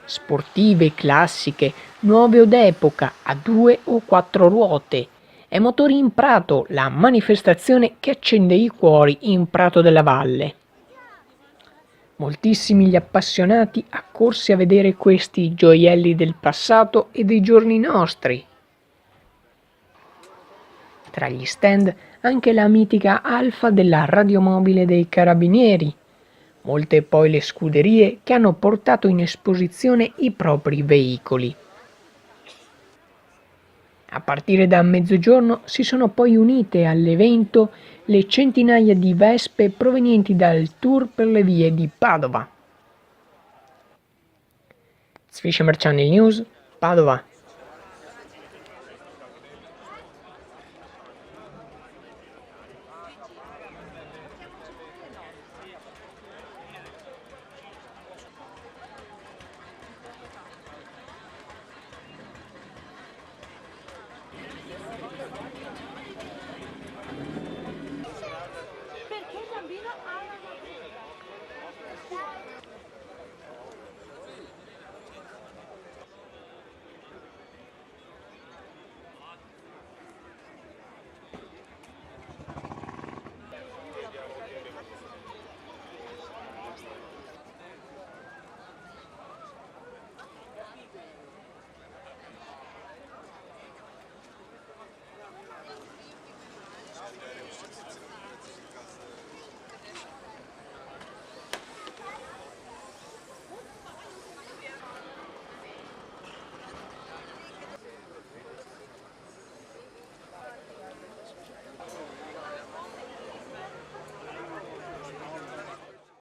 sportive, classiche, nuove o d'epoca, a 2 o 4 ruote. È Motori in Prato, la manifestazione che accende i cuori in Prato della Valle. Moltissimi gli appassionati accorsi a vedere questi gioielli del passato e dei giorni nostri. Tra gli stand anche la mitica Alfa della radiomobile dei Carabinieri. Molte poi le scuderie che hanno portato in esposizione i propri veicoli. A partire da mezzogiorno si sono poi unite all'evento le centinaia di vespe provenienti dal tour per le vie di Padova. Fisherman Channel News, Padova.